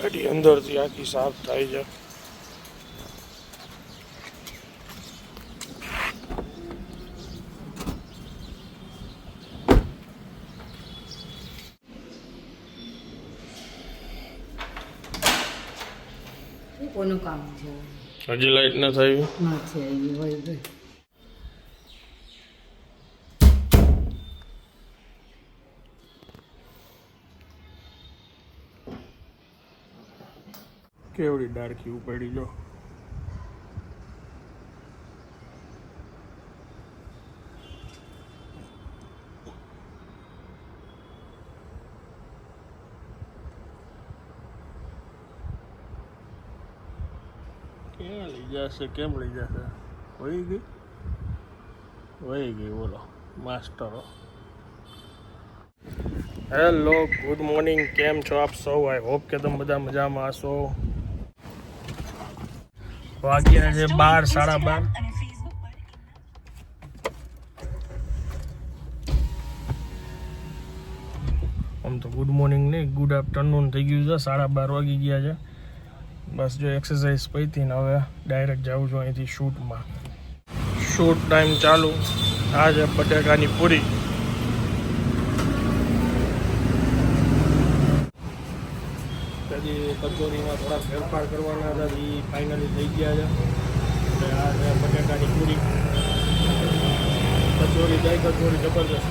ગાડી અંદરથી આખી સાફ થાય છે. કોનું કામ છે? હજી લાઈટ ન થઈ છે એ હોય ગઈ. કેવડી ડાળખી ઉપાડી જો. ક્યાં લઈ જશે? કેમ લઈ જશે? વહી ગઈ બોલો માસ્ટરો. Hello, good morning. કેમ છો આપ સૌ? આઈ હોપ કે તમે બધા મજામાં હશો. વાગ્યા છે 12, 12:30. આમ તો ગુડ મોર્નિંગ નહીં, ગુડ આફ્ટરનૂન થઈ ગયું છે. 12:30 વાગી ગયા છે. બસ જો એક્સરસાઇઝ પતી ને હવે ડાયરેક્ટ જાઉં છું અહીંથી શૂટમાં. શૂટ ટાઈમ ચાલુ. આ છે બટેકાની પૂરી. પછી કચોરીમાં થોડા ફેરફાર કરવાના હતા, એ ફાઇનલી થઈ ગયા છે. અને આ છે બટેકાની પૂરી. કચોરી જાય, કચોરી જબરજસ્ત.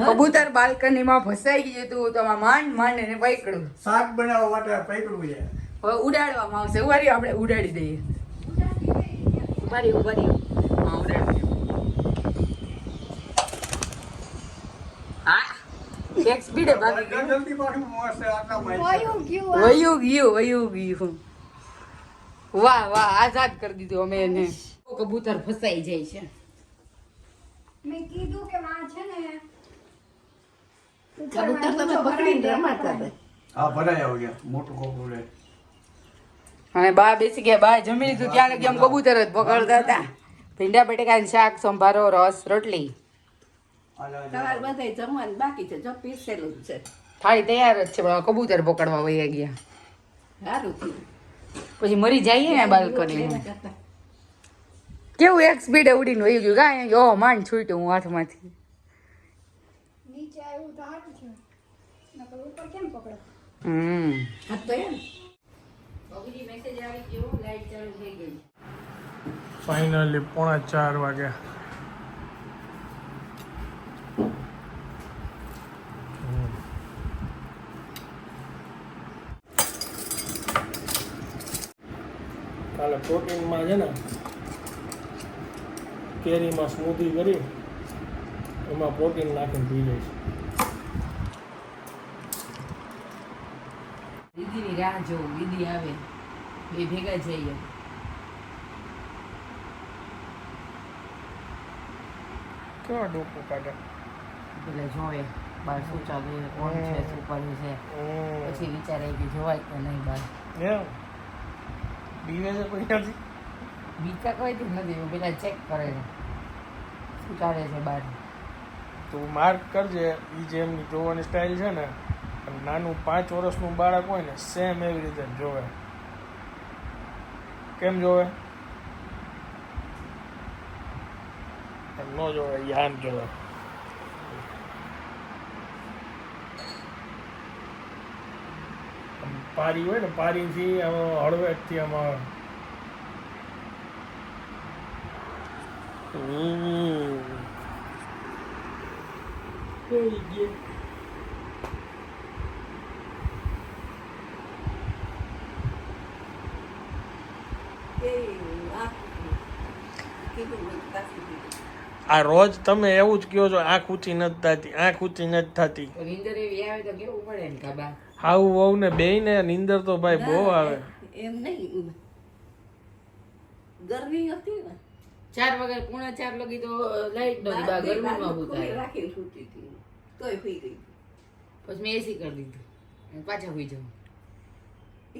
કબૂતર બાલ્કનીમાં ફસાઈ ગયું હતું તો માંડ એને પકડ્યું. શાક બનાવવા માટે પકડવું છે. હવે ઉડાડવામાં આવશે. ઉવારી આપણે ઉડાડી દઈએ. ઉવારી હા ઉડાડી. હા એક સ્પીડે ભાગી ગયું. જલ્દી પાછું મોસે આટલા માઇક. વયું ગયું. વાહ આઝાદ કરી દીધું અમે એને. કબૂતર ફસાઈ જાય છે. મેં કીધું કે માં છે ને કબૂતર તમે પકડીને રમાતા હતા. હા ભરાઈ આવ ગયા મોટું કોકરું રે. અને બા બેસી ગયા. બા જમી લીધું ત્યાં લગી આમ કબૂતર જ પકડતા હતા. ભીંડા બટેકાનું શાક, સંભારો, રસ, રોટલી. તમારે બધા જમવાનું બાકી છે, જો પીસેલું જ છે. થાળી તૈયાર જ છે પણ કબૂતર પકડવા વહી ગયા. સારું થયું. પછી મરી જઈએ ને બાલ્કની. કેવું એક સ્પીડે ઉડીને વહી ગયું. કાંઈ ઓ માંડ છૂટ્યું હું હાથમાંથી. નીચે આવ્યું તો સારું છે નકર ઉપર કેમ પકડો. હા તો એમ મેસેજ આવી ગયો, લાઈટ ચાલુ થઈ ગઈ. ફાઇનલી 3:45 વાગ્યા. કાલે પ્રોટીનમાં છે ને કેરીમાં સ્મૂધી કરી એમાં પ્રોટીન નાખીને પી જઈશ. દીદીની રાહ જોઉં. દીદી આવે બે ભેગા જઈએ. કેવા ડોકું કાઢે. પેલા જોવે બાર શું ચાલે, કોણ છે, શું કર્યું છે. પછી વિચારે કે જોવાય કે નહીં બાર. એમ બીવે છે કોઈ નથી. બીજા કોઈ નથી. પેલા ચેક કરે છે શું ચાલે છે બાર. તું માર્ક કરજે. એ જે એમની જોવાની સ્ટાઇલ છે ને, નાનું 5 વર્ષનું બાળક હોય ને સેમ એવી રીતે જ જોવે. કેમ જોવે? એમ ન જોવે, યાન જોવે. પારી હોય ને, પારીથી આમાં હળવેકથી આમાં આ રોજ તમે એવું જ કહો છો, આંખ ઊંચી નથી થતી, આંખ ઊંચી નથી થતી. નીંદર એવી આવે તો કેવું પડે ને કાબા. હાવું વહુ ને બેય ને નીંદર તો ભાઈ બહુ આવે. એમ નહીં, ગરમી હતી ને 4 વાગે 3:45 લગી તો લાઈટ નહોતી. બા ગરમીમાં ઉતારે રાખીને સૂતી હતી તોય સુઈ ગઈ. પછી મેં એસી કરી દીધું અને પાછા સુઈ જાઉં.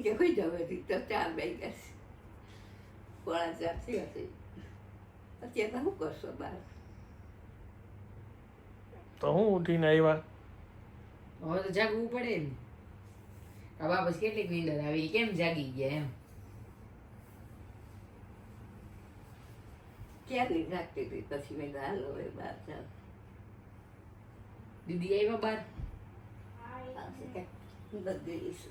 કે સુઈ જાવ તો 4 વાગ્યા 4:30 થયા. અત્યારે શું કરશો બાર? તો હું ઉઠીને આવ્યા. હવે તો જાગવું પડે ને. આ બાબસ કેટલીક નીંદર આવી, કેમ જાગી ગયા એમ. ક્યારની જાગતી હતી, પછી મેં કીધું હાલો હવે બહાર ચાલ. દીદી આવ્યા બાર. આવશે કાંઈ બધી છે.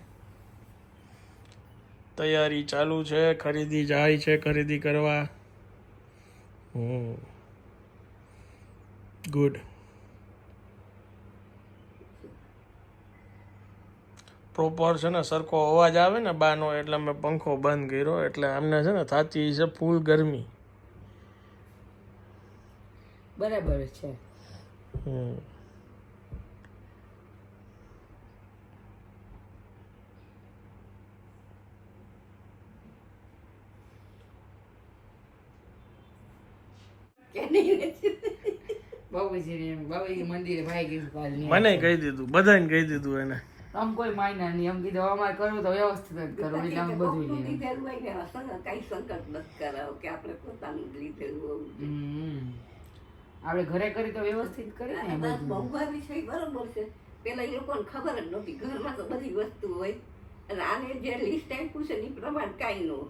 તૈયારી ચાલુ છે, ખરીદી જાય છે ખરીદી કરવા. ગુડ. પ્રોપર છે ને સરખો અવાજ આવે ને બાનો, એટલે મેં પંખો બંધ કર્યો, એટલે આમને છે ને થાતી છે ફૂલ ગરમી. બરાબર છે. કે નહીં નથી. બાબુજી એમ બાબુજી મંદિરે ભાઈ ગયું કાલની. મને કહી દીધું, બધાને કહી દીધું એને. આમ કોઈ માયના નહીં, એમ કીધું અમારે કરવું તો વ્યવસ્થિત જ કરવું, એટલે આમ બધું કોકનું લે. લીધેલું હોય ને કાંઈ સંકટ નથી કરાવો કે આપણે પોતાનું જ લીધેલું હોવું જોઈએ. આપણે ઘરે કરી તો વ્યવસ્થિત કરી ને બસ બધું. મોંઘવા વિષય બરોબર છે. પેલા એ લોકોને ખબર જ નહોતી, ઘરમાં તો બધી વસ્તુ હોય અને આને જે લિસ્ટ આપ્યું છે ને એ પ્રમાણે કાંઈ ન હોય.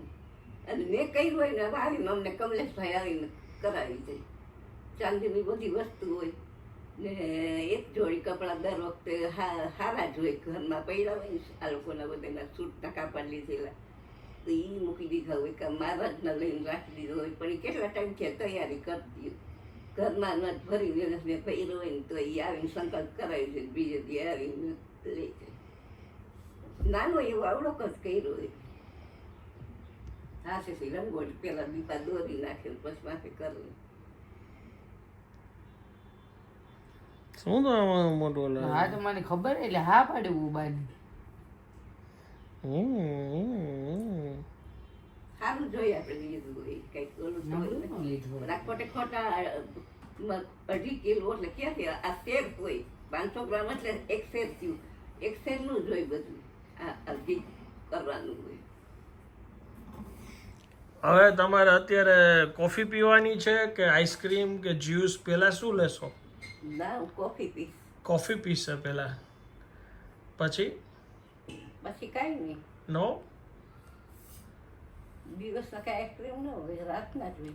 અને મેં કર્યું હોય ને હવે આવીને અમને કમલેશભાઈ આવીને કરાવી દે. ચાંદીની બધી વસ્તુ હોય ને એક જોડી કપડાં દર વખતે સારા જ હોય, ઘરમાં પહેર્યા હોય ને આ લોકોના બધાના સૂટના કાપડ લીધેલા તો એ મૂકી દીધા હોય કે મહારાજના લઈને રાખી દીધો હોય. પણ એ કેટલા ટાઈમથી તૈયારી કરતી હોય, ઘરમાં ન ભરી વ્યવસ્થિત પહેર્યો હોય ને તો એ આવીને સંકલ્પ કરાવી છે, બીજે દી આવીને લે છે. નાનો એવો આવડોક જ કર્યો હોય. હાથેથી રંગોળી પેલા દીપા દોરી નાખે પછી માથે કરે. શું તો આમાં મોટું હા તો મને ખબર એટલે હા પાડવું બાની. સારું જોઈએ આપણે લીધું હોય કંઈક ઓલું રાજકોટે ખોટા 2.5 કિલો એટલે ક્યાંથી આ શેર હોય 500 ગ્રામ એટલે એક શેર થયું, એક શેરનું જ હોય બધું. આ ઘી કરવાનું હોય. હવે તમારે અત્યારે કોફી પીવાની છે કે આઈસ્ક્રીમ કે જ્યુસ? પેલા શું લેશો? ના હું કોફી પીશ. કોફી પીશે પેલા, પછી પછી કાંઈ નહીં. નો? દિવસના કાંઈ આઈસ્ક્રીમ ન હોય, રાતના જ હોય.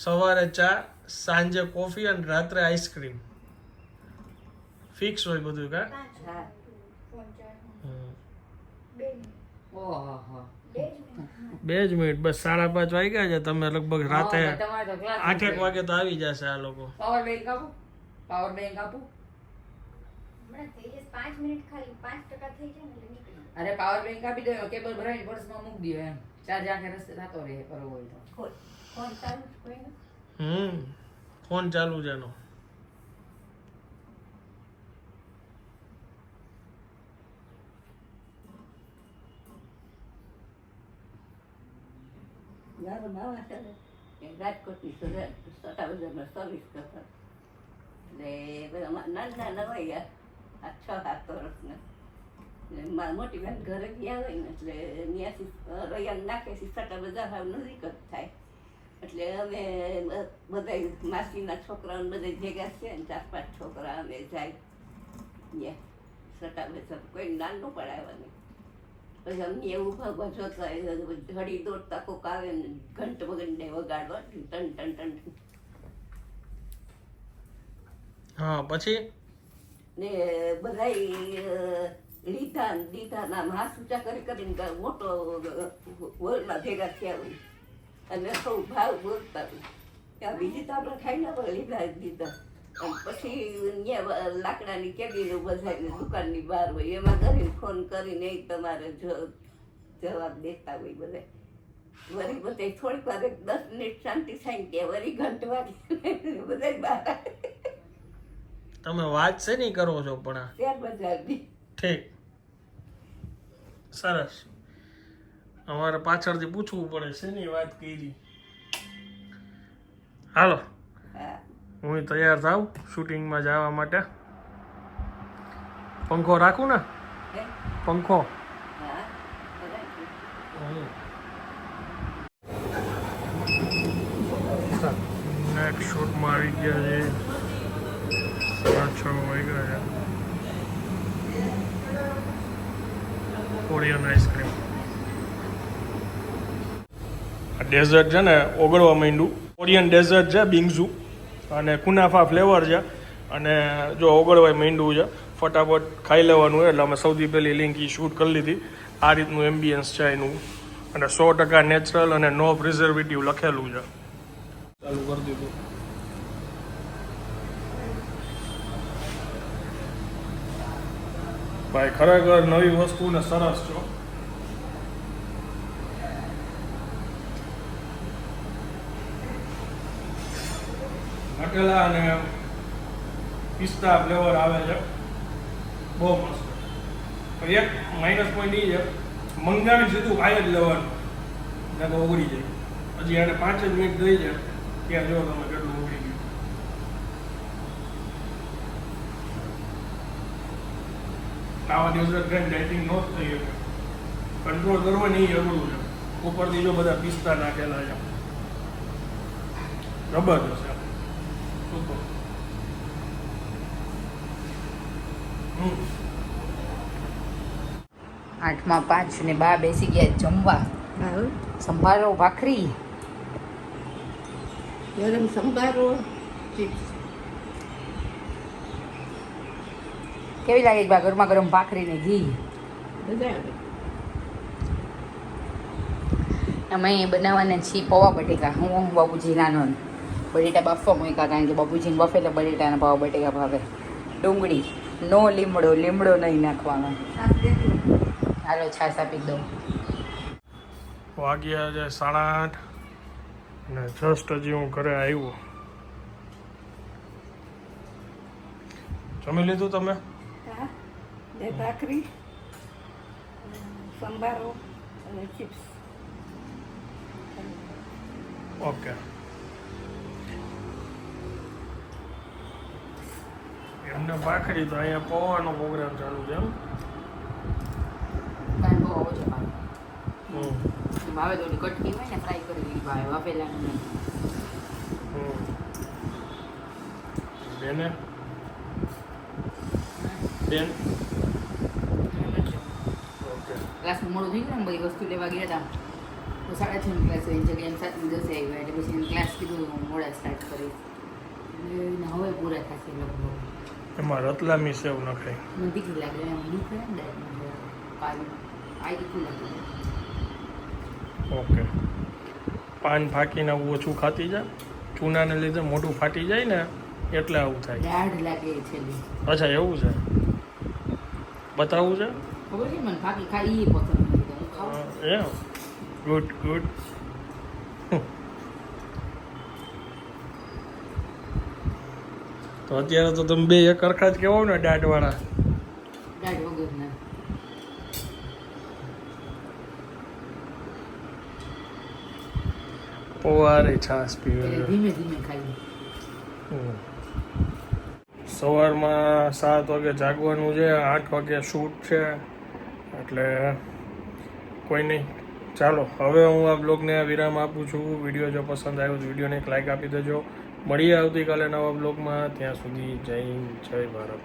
સવારે ચા, સાંજે કોફી અને રાત્રે આઈસ્ક્રીમ. ફિક્સ હોય બધું કા? હા ફોન ચાર્જ હમ. 2 મિનિટ ઓહો. 2 મિનિટ 2 જ મિનિટ બસ. 5:30 વાગ્યા છે, તમે લગભગ રાતે તમારે તો ક્લાસ 8 વાગે તો આવી જશે આ લોકો. પાવર બેંક આપો, પાવર બેંક આપો. હમણાં થઈ જશે 5 મિનિટ ખાલી 5% થઈ જાય ને એટલે નીકળી. અરે પાવર બેંક આપી દો, કેબલ ભરાઈને પર્સમાં મૂકી દો એમ. ચાર્જ આખે રસ્તે થતો રહે કરવો હોય તો. ફોન ચાલુ જ કોઈને. ફોન ચાલુ છે એનો. મારો મામા છે ને એ રાજકોટની સટા બજારમાં સર્વિસ કરતા. એટલે બધા નાના નવાઈ આ 6-7 વર્ષના. એટલે મોટી બેન ઘરે ગયા હોય ને એટલે ત્યાંથી રૈયાને નાખે છે, સટા બજાર હાવ નજીક જ થાય. એટલે અમે બધા માસીના છોકરાઓને બધા ભેગા છે ને 4-5 છોકરા અમે જાય ત્યાં સટા બજાર. કોઈ નાનું પડાવવા નહીં. પછી અમને એવું ભાગવા જોતા ઘડી દોડતા કોક આવે ને ઘંટ વગરને વગાડવા ટન ટન ટન. હા પછી ને બધા લીધા ને દીધા નામ હાથ ઊંચા કરી કરીને મોટો વર્ગમાં ભેગા થયા હોય અને સૌ ભાવ બોલતા હોય. ત્યાં બીજી તો આપણે ખાઈ ના પડે, લીધા દીધા. અને પછી ત્યાં લાકડાની કેબીનો બધા દુકાનની બહાર હોય એમાં કરીને ફોન કરીને એ તમારે જવાબ દેતા હોય બધા. વળી બધા થોડીક વાર 10 મિનિટ શાંતિ થાય ને ત્યાં વળી ઘંટ વાગી બધા બહાર આવે. તમે વાત છે નહીં કરો છો પણ આ ત્યાર બજારની. ઠીક, સરસ. અમારે પાછળથી પૂછવું પડે છે ની વાત કરી. હાલો હા હું તૈયાર થાવ શૂટિંગમાં જવા માટે. પંખો રાખું ને? હે પંખો. હા બરાબર. ડાયરેક્ટ શૂટમાં આવી ગયા છે. 6:30 વાગ્યા છે. Korean ice cream. આ ડેઝર્ટ છે ને ઓગળવા માંડ્યું. કોરિયન ડેઝર્ટ છે બિંગઝુ અને કુનાફા ફ્લેવર છે અને જો ઓગળવા માંડ્યું છે. ફટાફટ ખાઈ લેવાનું એટલે અમે સૌથી પહેલી લિંક એ શૂટ કરી લીધી. આ રીતનું એમ્બિયન્સ છે એનું અને 100% નેચરલ અને નો પ્રિઝર્વેટિવ લખેલું છે. ચાલુ કરી દીધું. ભાઈ ખરેખર નવી વસ્તુ ને સરસ છો. નટેલા અને પિસ્તા ફ્લેવર આવે છે. બહુ મસ્ત. એક માઇનસ પોઈન્ટ એ છે મંગાવી સીધું ખાઈ જ લેવાનું ને તો ઓગળી જાય. હજી એને 5 જ મિનિટ થઈ છે ત્યાં જો તમે કેટલું ઓગળી ગયું. આવા દિવસે ટ્રેન ડાયટિંગ નો જ થઈ શકે. કંટ્રોલ કરવાની એ અઘરું છે. ઉપરથી જો બધા પિસ્તા નાખેલા છે. જબરદસ્ત છે. સુપર. 8:05 ને બા બેસી ગયા જમવા. સંભારો ભાખરી ગરમ સંભારો ચિપ્સ. કેવી લાગે છે બા ગરમા ગરમ ભાખરી ને ઘી? મજા આવે. અમે બનાવવાના છીએ પૌવા બટેકા. હું બાબુજી નાનો બટેટા બાફવા મૂક્યા કારણ કે બાબુજીને બફેલા બટેટાના પૌવા બટેકા ભાવે. ડુંગળી નો લીમડો નહીં નાખવાનો. હાલો છાશ આપી દઉં. વાગ્યા છે 8:30 અને જસ્ટ હજી હું ઘરે આવ્યો. જમી લીધું તમે? હા, બે ભાખરી, સંભારો અને ચિપ્સ. ઓકે. એમને ભાખરી તો અહીંયા પૌવાનો પ્રોગ્રામ ચાલુ છે એમ. કારણ બહુ ઓછો ભાવે. હમ. ભાવે તો ઓલી કટકી હોય ને ફ્રાય કરેલી ભાવે વાપેલા નહીં. હમ. બેન ઓકે. ક્લાસમાં મોડું થઈ ગયું ને બધી વસ્તુ લેવા ગયા હતા તો 6:30 ક્લાસ હોય જગ્યાએ 7:10 આવ્યા એટલે પછી ક્લાસ કીધું મોડા સ્ટાર્ટ કરીશ એટલે હવે પૂરા થશે લગભગ. એમાં રતલામી સેવ નખાય. મને તીખું લાગે એમ દુઃખ ને કાજુ આ તીખું લાગે. ઓકે. પાન ફાંકીને આવું ઓછું ખાતી જાય. ચૂનાને લીધે મોઢું ફાટી જાય ને એટલે આવું થાય. દાઢ લાગે છે. અચ્છા એવું છે. બતાવવું છે? ખબર છે મને ફાકી ખાઈ એ પસંદ નથી. હું ખાઉં એમ ગુડ ગુડ. તો અત્યારે તો તમે બે એક સરખા જ કહેવો ને દાઢવાળા. દાઢ વગરના. પૌવારે છાશ પીવે. એટલે ધીમે ધીમે ખાઈ. સવારમાં 7 વાગે જાગવાનું છે. 8 વાગે શૂટ છે એટલે કોઈ નહીં. ચાલો હવે હું આ બ્લોગને વિરામ આપું છું. વિડીયો જો પસંદ આવ્યો તો વિડીયોને એક લાઈક આપી દેજો. મળીએ આવતીકાલે નવા બ્લોગમાં. ત્યાં સુધી જય હિન્દ, જય ભારત.